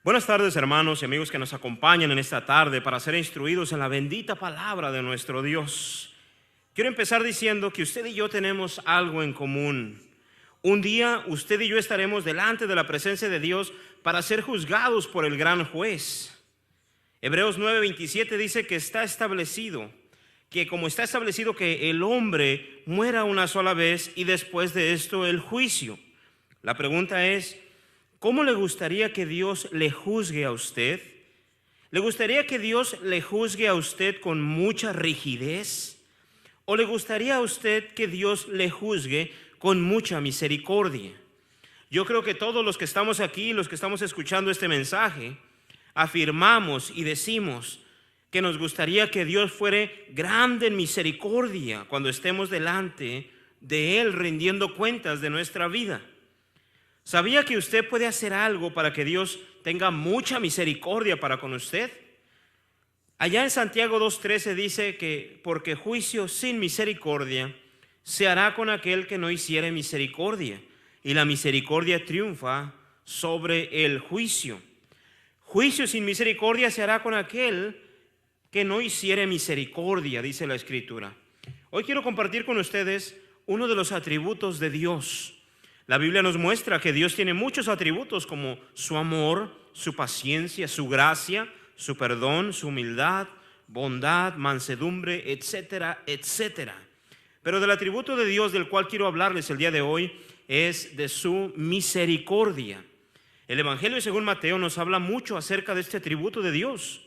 Buenas tardes, hermanos y amigos que nos acompañan en esta tarde para ser instruidos en la bendita palabra de nuestro Dios. Quiero empezar diciendo que usted y yo tenemos algo en común. Un día usted y yo estaremos delante de la presencia de Dios para ser juzgados por el gran juez. Hebreos 9:27 dice que está establecido, que como está establecido que el hombre muera una sola vez y después de esto el juicio. La pregunta es, ¿cómo le gustaría que Dios le juzgue a usted? ¿Le gustaría que Dios le juzgue a usted con mucha rigidez? ¿O le gustaría a usted que Dios le juzgue con mucha misericordia? Yo creo que todos los que estamos aquí, los que estamos escuchando este mensaje, afirmamos y decimos que nos gustaría que Dios fuere grande en misericordia cuando estemos delante de Él rindiendo cuentas de nuestra vida. ¿Sabía que usted puede hacer algo para que Dios tenga mucha misericordia para con usted? Allá en Santiago 2:13 dice que porque juicio sin misericordia se hará con aquel que no hiciere misericordia, y la misericordia triunfa sobre el juicio. Juicio sin misericordia se hará con aquel que no hiciere misericordia, dice la Escritura. Hoy quiero compartir con ustedes uno de los atributos de Dios. La Biblia nos muestra que Dios tiene muchos atributos como su amor, su paciencia, su gracia, su perdón, su humildad, bondad, mansedumbre, etcétera, etcétera. Pero del atributo de Dios del cual quiero hablarles el día de hoy es de su misericordia. El Evangelio según Mateo nos habla mucho acerca de este atributo de Dios.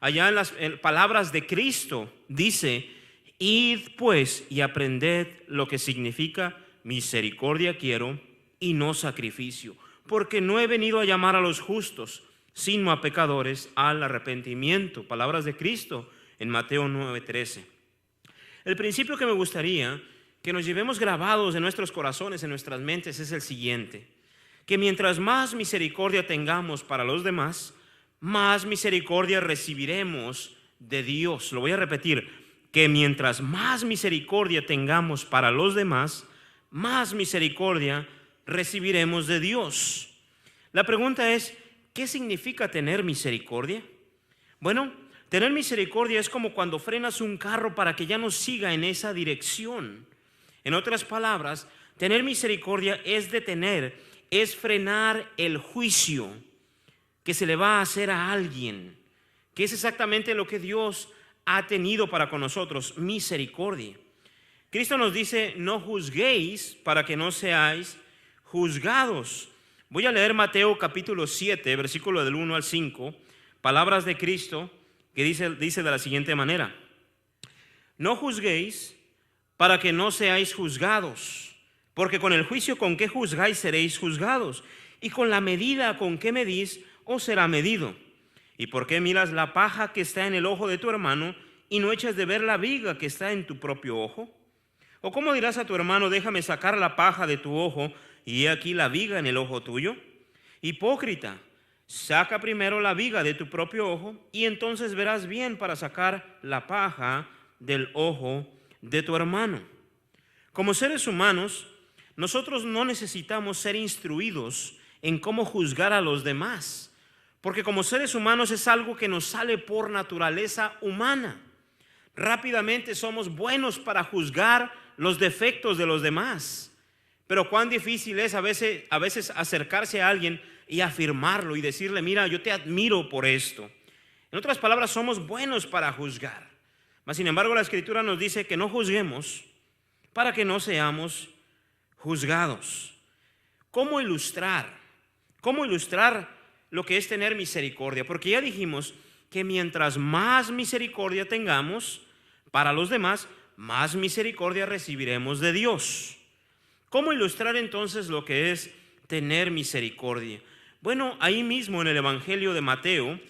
Allá en las palabras de Cristo dice: id pues y aprended lo que significa misericordia quiero y no sacrificio, porque no he venido a llamar a los justos, sino a pecadores al arrepentimiento. Palabras de Cristo en Mateo 9:13. El principio que me gustaría que nos llevemos grabados en nuestros corazones, en nuestras mentes, es el siguiente: que mientras más misericordia tengamos para los demás, más misericordia recibiremos de Dios. Lo voy a repetir: que mientras más misericordia tengamos para los demás, más misericordia recibiremos de Dios. La pregunta es, ¿qué significa tener misericordia? Bueno, tener misericordia es como cuando frenas un carro para que ya no siga en esa dirección. En otras palabras, tener misericordia es detener, es frenar el juicio que se le va a hacer a alguien, que es exactamente lo que Dios ha tenido para con nosotros, misericordia. Cristo nos dice: no juzguéis para que no seáis juzgados. Voy a leer Mateo capítulo 7, versículo del 1 al 5, palabras de Cristo que dice de la siguiente manera: no juzguéis para que no seáis juzgados, porque con el juicio con que juzgáis seréis juzgados, y con la medida con que medís os será medido. ¿Y por qué miras la paja que está en el ojo de tu hermano y no echas de ver la viga que está en tu propio ojo? ¿O cómo dirás a tu hermano: déjame sacar la paja de tu ojo, y he aquí la viga en el ojo tuyo? Hipócrita, saca primero la viga de tu propio ojo, y entonces verás bien para sacar la paja del ojo de tu hermano. Como seres humanos, nosotros no necesitamos ser instruidos en cómo juzgar a los demás, porque como seres humanos es algo que nos sale por naturaleza humana. Rápidamente somos buenos para juzgar los defectos de los demás, pero cuán difícil es a veces acercarse a alguien y afirmarlo y decirle: mira, yo te admiro por esto. En otras palabras, somos buenos para juzgar, mas sin embargo la Escritura nos dice que no juzguemos para que no seamos juzgados. ¿Cómo ilustrar lo que es tener misericordia? Porque ya dijimos que mientras más misericordia tengamos para los demás, más misericordia recibiremos de Dios. ¿Cómo ilustrar entonces lo que es tener misericordia? Bueno, ahí mismo en el Evangelio de Mateo,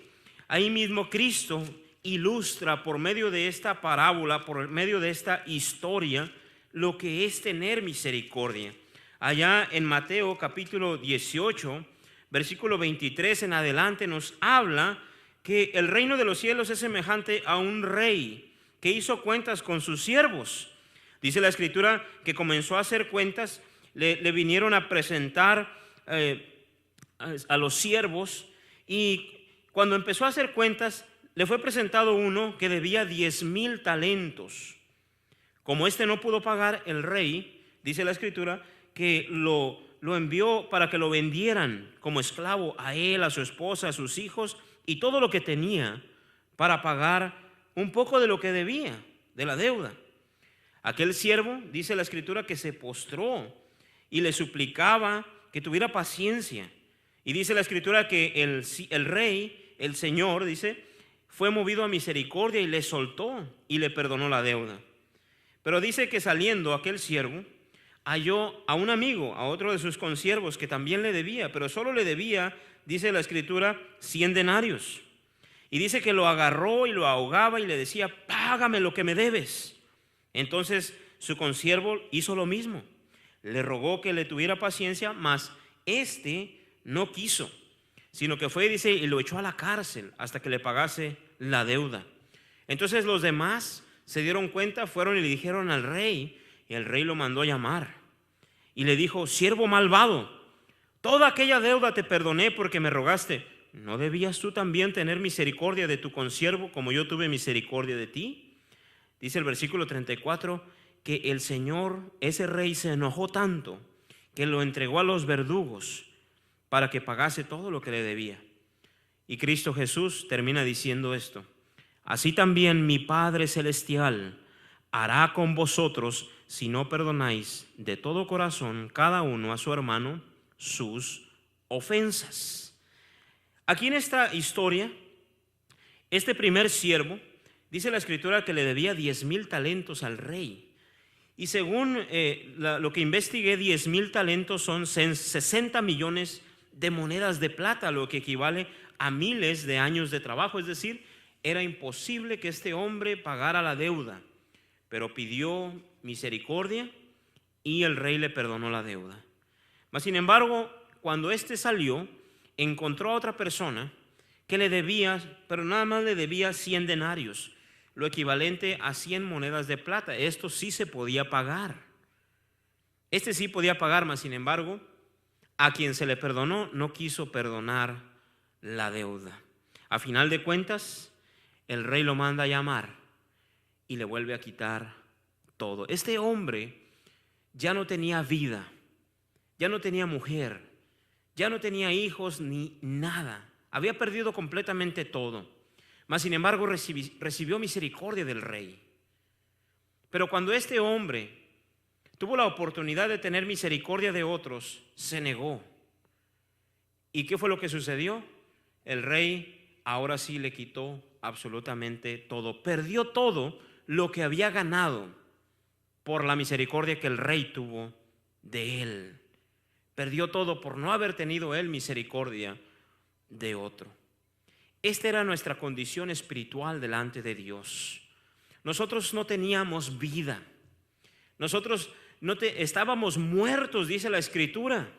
ahí mismo Cristo ilustra por medio de esta parábola, por medio de esta historia, lo que es tener misericordia. Allá en Mateo capítulo 18, versículo 23 en adelante, nos habla que el reino de los cielos es semejante a un rey que hizo cuentas con sus siervos. Dice la Escritura que comenzó a hacer cuentas, le vinieron a presentar a los siervos Y cuando empezó a hacer cuentas, le fue presentado uno que debía 10,000 talentos. Como este no pudo pagar, el rey, dice la escritura, que lo envió para que lo vendieran como esclavo a él, a su esposa, a sus hijos y todo lo que tenía para pagar un poco de lo que debía, de la deuda. Aquel siervo, dice la escritura, que se postró y le suplicaba que tuviera paciencia. Y dice la escritura que el rey, el Señor, dice, fue movido a misericordia y le soltó y le perdonó la deuda. Pero dice que saliendo aquel siervo, halló a un amigo, a otro de sus consiervos que también le debía, pero solo le debía, dice la escritura, 100 denarios. Y dice que lo agarró y lo ahogaba y le decía, págame lo que me debes. Entonces su consiervo hizo lo mismo. Le rogó que le tuviera paciencia, mas este no quiso, sino que fue, dice, y lo echó a la cárcel hasta que le pagase la deuda. Entonces los demás se dieron cuenta, fueron y le dijeron al rey, y el rey lo mandó a llamar. Y le dijo, siervo malvado, toda aquella deuda te perdoné porque me rogaste. ¿No debías tú también tener misericordia de tu consiervo como yo tuve misericordia de ti? Dice el versículo 34 que el Señor, ese rey, se enojó tanto que lo entregó a los verdugos para que pagase todo lo que le debía. Y Cristo Jesús termina diciendo esto: así también mi Padre Celestial hará con vosotros si no perdonáis de todo corazón cada uno a su hermano sus ofensas. Aquí en esta historia, este primer siervo, dice la escritura que le debía 10,000 talentos al rey. Y según lo que investigué, 10,000 talentos son 60 millones de monedas de plata, lo que equivale a miles de años de trabajo. Es decir, era imposible que este hombre pagara la deuda, pero pidió misericordia y el rey le perdonó la deuda. Mas sin embargo, cuando éste salió, encontró a otra persona que le debía, pero nada más le debía 100 denarios, lo equivalente a 100 monedas de plata. Esto sí se podía pagar. Este sí podía pagar, mas sin embargo, a quien se le perdonó no quiso perdonar la deuda. A final de cuentas, el rey lo manda a llamar y le vuelve a quitar todo. Este hombre ya no tenía vida, ya no tenía mujer, ya no tenía hijos ni nada. Había perdido completamente todo. Mas sin embargo recibió misericordia del rey. Pero cuando este hombre tuvo la oportunidad de tener misericordia de otros, se negó. ¿Y qué fue lo que sucedió? El rey ahora sí le quitó absolutamente todo. Perdió todo lo que había ganado por la misericordia que el rey tuvo de él. Perdió todo por no haber tenido él misericordia de otro. Esta era nuestra condición espiritual delante de Dios. Nosotros no teníamos vida. Nosotros estábamos muertos, dice la escritura.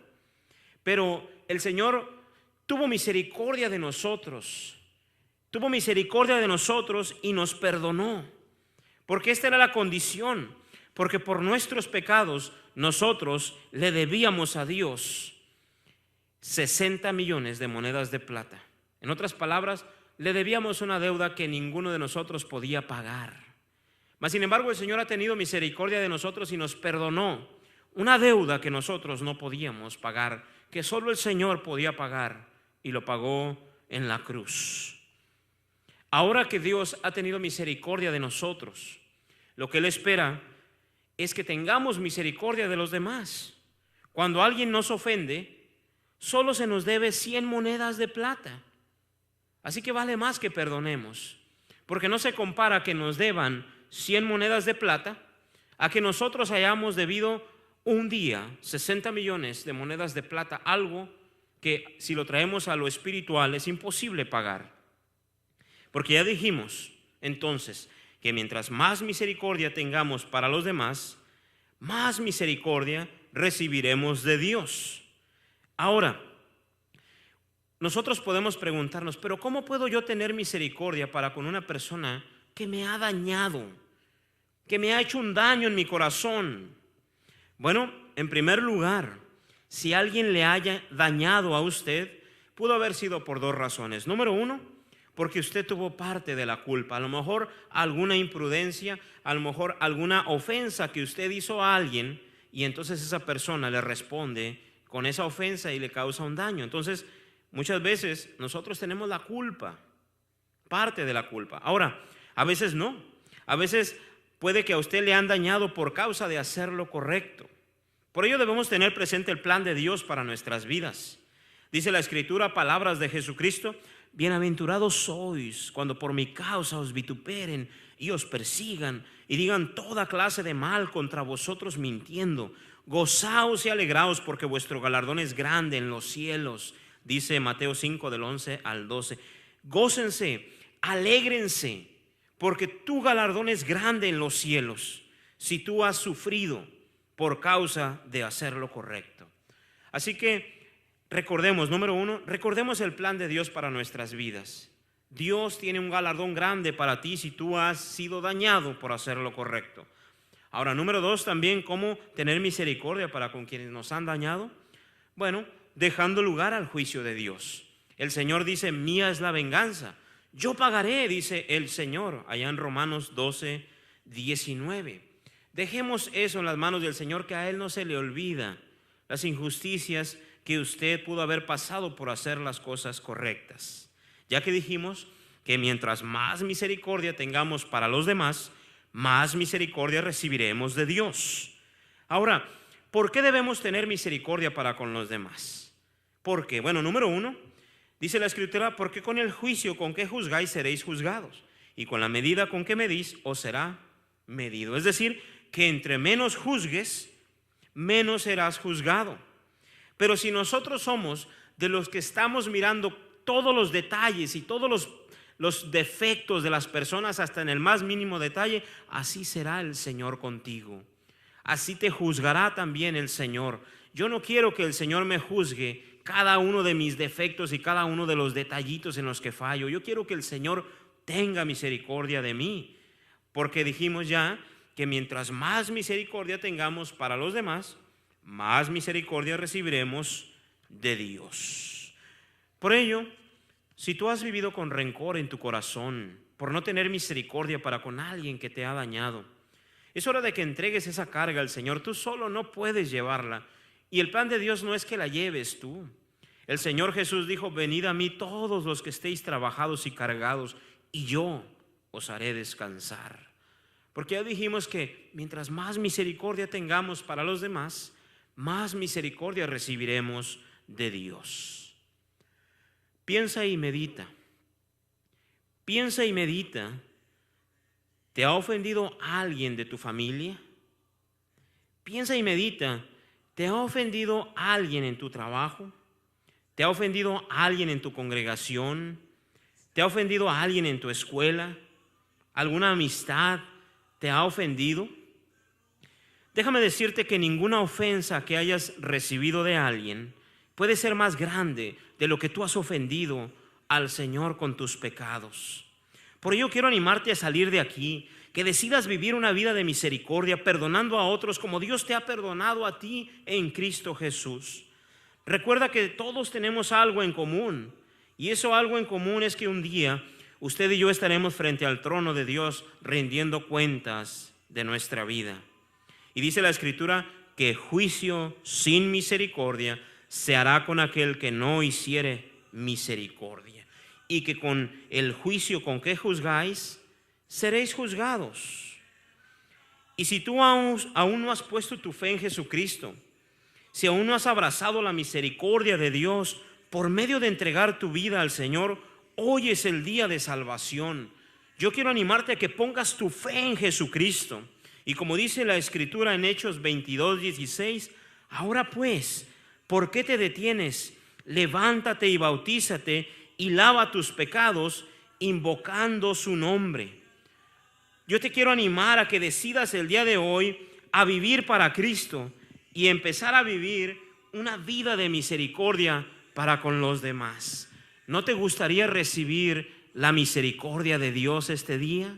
Pero el Señor tuvo misericordia de nosotros. Tuvo misericordia de nosotros y nos perdonó. Porque esta era la condición. Porque por nuestros pecados nosotros le debíamos a Dios 60 millones de monedas de plata. En otras palabras, le debíamos una deuda que ninguno de nosotros podía pagar. Mas sin embargo, el Señor ha tenido misericordia de nosotros y nos perdonó una deuda que nosotros no podíamos pagar, que solo el Señor podía pagar, y lo pagó en la cruz. Ahora que Dios ha tenido misericordia de nosotros, lo que Él espera es que tengamos misericordia de los demás. Cuando alguien nos ofende, solo se nos debe 100 monedas de plata. Así que vale más que perdonemos, porque no se compara que nos deban 100 monedas de plata a que nosotros hayamos debido un día 60 millones de monedas de plata, algo que si lo traemos a lo espiritual es imposible pagar. Porque ya dijimos entonces que mientras más misericordia tengamos para los demás, más misericordia recibiremos de Dios. Ahora, nosotros podemos preguntarnos, pero ¿cómo puedo yo tener misericordia para con una persona que me ha dañado, que me ha hecho un daño en mi corazón? Bueno, en primer lugar, si alguien le haya dañado a usted, Pudo haber sido por dos razones. Número uno, porque usted tuvo parte de la culpa. A lo mejor alguna imprudencia, a lo mejor alguna ofensa que usted hizo a alguien, y entonces esa persona le responde con esa ofensa y le causa un daño. Entonces, muchas veces nosotros tenemos la culpa, parte de la culpa. Ahora, a veces no. A veces puede que a usted le han dañado por causa de hacer lo correcto. Por ello debemos tener presente el plan de Dios para nuestras vidas. Dice la Escritura, palabras de Jesucristo: bienaventurados sois cuando por mi causa os vituperen y os persigan y digan toda clase de mal contra vosotros mintiendo. Gozaos y alegraos, porque vuestro galardón es grande en los cielos. Dice Mateo 5 del 11 al 12. Gócense, alégrense, porque tu galardón es grande en los cielos si tú has sufrido por causa de hacer lo correcto. Así que recordemos, número uno, recordemos el plan de Dios para nuestras vidas. Dios tiene un galardón grande para ti si tú has sido dañado por hacer lo correcto. Ahora, número dos, también cómo tener misericordia para con quienes nos han dañado. Bueno, dejando lugar al juicio de Dios. El Señor dice: mía es la venganza, yo pagaré, dice el Señor, allá en Romanos 12, 19. Dejemos eso en las manos del Señor, que a Él no se le olvida las injusticias que usted pudo haber pasado por hacer las cosas correctas. Ya que dijimos que mientras más misericordia tengamos para los demás, más misericordia recibiremos de Dios. Ahora, ¿por qué debemos tener misericordia para con los demás? ¿Por qué? Bueno, número uno, dice la Escritura: porque con el juicio con que juzgáis seréis juzgados, y con la medida con que medís os será medido. Es decir, que entre menos juzgues, menos serás juzgado. Pero si nosotros somos de los que estamos mirando todos los detalles y todos los defectos de las personas hasta en el más mínimo detalle, así será el Señor contigo. Así te juzgará también el Señor. Yo no quiero que el Señor me juzgue cada uno de mis defectos y cada uno de los detallitos en los que fallo. Yo quiero que el Señor tenga misericordia de mí, porque dijimos ya que mientras más misericordia tengamos para los demás, más misericordia recibiremos de Dios. Por ello, si tú has vivido con rencor en tu corazón por no tener misericordia para con alguien que te ha dañado, es hora de que entregues esa carga al Señor. Tú solo no puedes llevarla, y el plan de Dios no es que la lleves tú. El Señor Jesús dijo: venid a mí todos los que estéis trabajados y cargados, y yo os haré descansar. Porque ya dijimos que mientras más misericordia tengamos para los demás, más misericordia recibiremos de Dios. Piensa y medita. Piensa y medita. ¿Te ha ofendido alguien de tu familia? Piensa y medita. ¿Te ha ofendido alguien en tu trabajo? ¿Te ha ofendido alguien en tu congregación? ¿Te ha ofendido alguien en tu escuela? ¿Alguna amistad te ha ofendido? Déjame decirte que ninguna ofensa que hayas recibido de alguien puede ser más grande de lo que tú has ofendido al Señor con tus pecados. Por ello quiero animarte a salir de aquí, que decidas vivir una vida de misericordia, perdonando a otros como Dios te ha perdonado a ti en Cristo Jesús. Recuerda que todos tenemos algo en común, y eso algo en común es que un día usted y yo estaremos frente al trono de Dios rindiendo cuentas de nuestra vida. Y dice la Escritura que juicio sin misericordia se hará con aquel que no hiciere misericordia, y que con el juicio con que juzgáis seréis juzgados. Y si tú aún no has puesto tu fe en Jesucristo, si aún no has abrazado la misericordia de Dios por medio de entregar tu vida al Señor, hoy es el día de salvación. Yo quiero animarte a que pongas tu fe en Jesucristo. Y como dice la Escritura en Hechos 22, 16, ahora pues, ¿por qué te detienes? Levántate y bautízate y lava tus pecados invocando su nombre. Yo te quiero animar a que decidas el día de hoy a vivir para Cristo y empezar a vivir una vida de misericordia para con los demás. ¿No te gustaría recibir la misericordia de Dios este día?